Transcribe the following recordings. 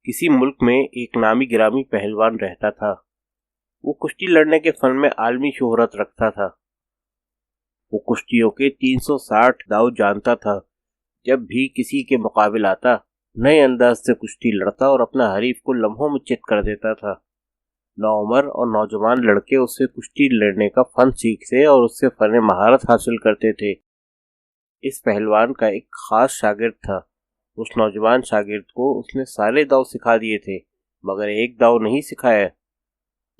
کسی ملک میں ایک نامی گرامی پہلوان رہتا تھا۔ وہ کشتی لڑنے کے فن میں عالمی شہرت رکھتا تھا۔ وہ کشتیوں کے 360 داؤ جانتا تھا۔ جب بھی کسی کے مقابل آتا، نئے انداز سے کشتی لڑتا اور اپنا حریف کو لمحوں میں چت کر دیتا تھا۔ نوعمر اور نوجوان لڑکے اس سے کشتی لڑنے کا فن سیکھتے اور اس سے فن مہارت حاصل کرتے تھے۔ اس پہلوان کا ایک خاص شاگرد تھا۔ اس نوجوان شاگرد کو اس نے سارے داؤ سکھا دیے تھے، مگر ایک داؤ نہیں سکھایا۔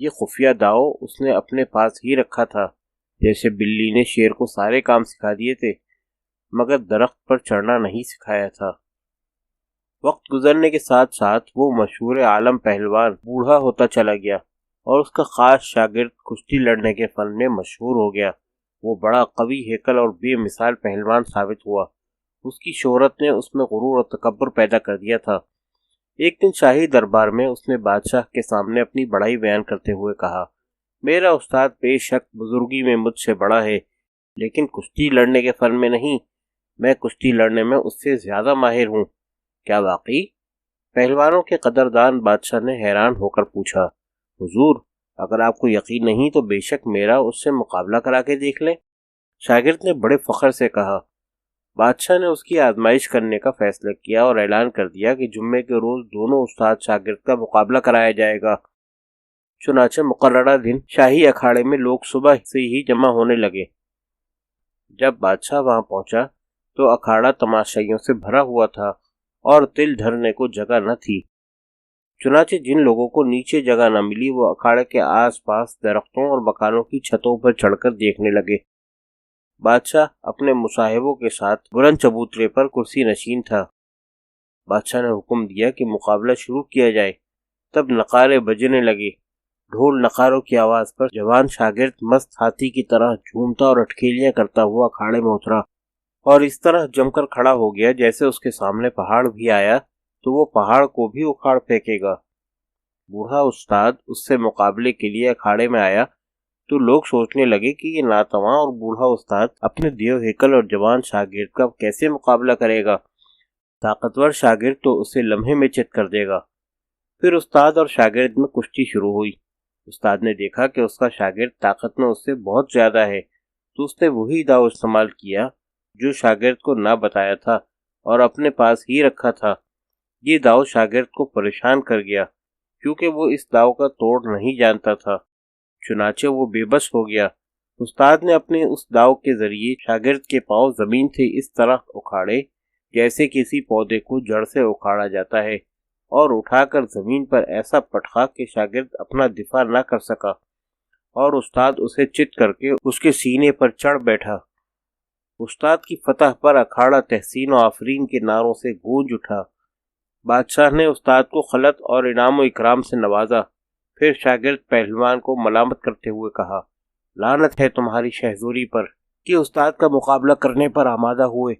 یہ خفیہ داؤ اس نے اپنے پاس ہی رکھا تھا۔ جیسے بلی نے شیر کو سارے کام سکھا دیے تھے، مگر درخت پر چڑھنا نہیں سکھایا تھا۔ وقت گزرنے کے ساتھ ساتھ وہ مشہور عالم پہلوان بوڑھا ہوتا چلا گیا اور اس کا خاص شاگرد کشتی لڑنے کے فن میں مشہور ہو گیا۔ وہ بڑا قوی ہیکل اور بے مثال پہلوان ثابت ہوا۔ اس کی شہرت نے اس میں غرور اور تکبر پیدا کر دیا تھا۔ ایک دن شاہی دربار میں اس نے بادشاہ کے سامنے اپنی بڑائی بیان کرتے ہوئے کہا، میرا استاد بے شک بزرگی میں مجھ سے بڑا ہے، لیکن کشتی لڑنے کے فن میں نہیں۔ میں کشتی لڑنے میں اس سے زیادہ ماہر ہوں۔ کیا واقعی؟ پہلوانوں کے قدردان بادشاہ نے حیران ہو کر پوچھا۔ حضور، اگر آپ کو یقین نہیں تو بے شک میرا اس سے مقابلہ کرا کے دیکھ لیں۔ شاگرد نے بڑے فخر سے کہا۔ بادشاہ نے اس کی آزمائش کرنے کا فیصلہ کیا اور اعلان کر دیا کہ جمعے کے روز دونوں استاد شاگرد کا مقابلہ کرایا جائے گا۔ چنانچہ مقررہ دن شاہی اکھاڑے میں لوگ صبح سے ہی جمع ہونے لگے۔ جب بادشاہ وہاں پہنچا تو اکھاڑا تماشائیوں سے بھرا ہوا تھا اور تل دھرنے کو جگہ نہ تھی۔ چنانچہ جن لوگوں کو نیچے جگہ نہ ملی وہ اکھاڑے کے آس پاس درختوں اور مکانوں کی چھتوں پر چڑھ کر دیکھنے لگے۔ بادشاہ اپنے مصاحبوں کے ساتھ بلند چبوترے پر کرسی نشین تھا۔ بادشاہ نے حکم دیا کہ مقابلہ شروع کیا جائے۔ تب نقارے بجنے لگے۔ ڈھول نقاروں کی آواز پر جوان شاگرد مست ہاتھی کی طرح جھومتا اور اٹکھیلیاں کرتا ہوا اکھاڑے میں اترا اور اس طرح جم کر کھڑا ہو گیا جیسے اس کے سامنے پہاڑ بھی آیا تو وہ پہاڑ کو بھی اکھاڑ پھینکے گا۔ بوڑھا استاد اس سے مقابلے کے لیے اکھاڑے میں آیا تو لوگ سوچنے لگے کہ یہ ناتواں اور بوڑھا استاد اپنے دیو ہیکل اور جوان شاگرد کا کیسے مقابلہ کرے گا۔ طاقتور شاگرد تو اسے لمحے میں چت کر دے گا۔ پھر استاد اور شاگرد میں کشتی شروع ہوئی۔ استاد نے دیکھا کہ اس کا شاگرد طاقت میں اس سے بہت زیادہ ہے تو اس نے وہی داؤ استعمال کیا جو شاگرد کو نہ بتایا تھا اور اپنے پاس ہی رکھا تھا۔ یہ داؤ شاگرد کو پریشان کر گیا کیونکہ وہ اس داؤ کا توڑ نہیں جانتا تھا۔ چنانچہ وہ بے بس ہو گیا۔ استاد نے اپنے اس داؤ کے ذریعے شاگرد کے پاؤں زمین سے اس طرح اکھاڑے جیسے کسی پودے کو جڑ سے اکھاڑا جاتا ہے، اور اٹھا کر زمین پر ایسا پٹخا کہ شاگرد اپنا دفاع نہ کر سکا اور استاد اسے چت کر کے اس کے سینے پر چڑھ بیٹھا۔ استاد کی فتح پر اکھاڑا تحسین و آفرین کے نعروں سے گونج اٹھا۔ بادشاہ نے استاد کو خلعت اور انعام و اکرام سے نوازا۔ پھر شاگرد پہلوان کو ملامت کرتے ہوئے کہا، لعنت ہے تمہاری شہزوری پر کہ استاد کا مقابلہ کرنے پر آمادہ ہوئے۔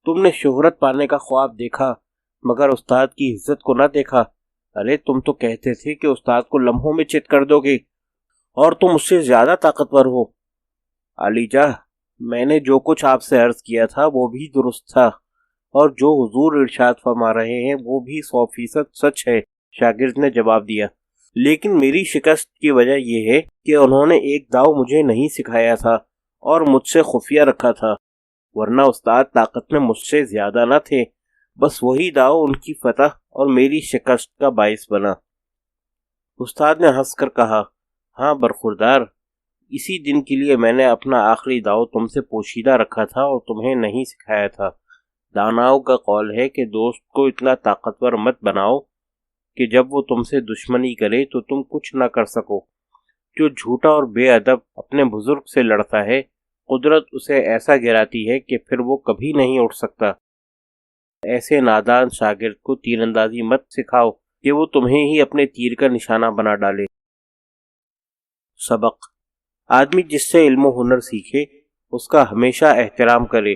تم نے شہرت پانے کا خواب دیکھا مگر استاد کی عزت کو نہ دیکھا۔ ارے تم تو کہتے تھے کہ استاد کو لمحوں میں چت کر دو گے اور تم اس سے زیادہ طاقتور ہو۔ علی جاہ، میں نے جو کچھ آپ سے عرض کیا تھا وہ بھی درست تھا، اور جو حضور ارشاد فرما رہے ہیں وہ بھی 100% سچ ہے، شاگرد نے جواب دیا۔ لیکن میری شکست کی وجہ یہ ہے کہ انہوں نے ایک داؤ مجھے نہیں سکھایا تھا اور مجھ سے خفیہ رکھا تھا، ورنہ استاد طاقت میں مجھ سے زیادہ نہ تھے، بس وہی داؤ ان کی فتح اور میری شکست کا باعث بنا۔ استاد نے ہنس کر کہا، ہاں برخوردار، اسی دن کے لیے میں نے اپنا آخری داؤ تم سے پوشیدہ رکھا تھا اور تمہیں نہیں سکھایا تھا۔ داناؤں کا قول ہے کہ دوست کو اتنا طاقتور مت بناؤ کہ جب وہ تم سے دشمنی کرے تو تم کچھ نہ کر سکو۔ جو جھوٹا اور بے ادب اپنے بزرگ سے لڑتا ہے، قدرت اسے ایسا گراتی ہے کہ پھر وہ کبھی نہیں اٹھ سکتا۔ ایسے نادان شاگرد کو تیر اندازی مت سکھاؤ کہ وہ تمہیں ہی اپنے تیر کا نشانہ بنا ڈالے۔ سبق: آدمی جس سے علم و ہنر سیکھے اس کا ہمیشہ احترام کرے۔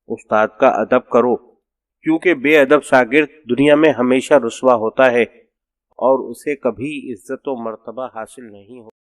استاد کا ادب کرو، کیونکہ بے ادب شاگرد دنیا میں ہمیشہ رسوا ہوتا ہے اور اسے کبھی عزت و مرتبہ حاصل نہیں ہوتا۔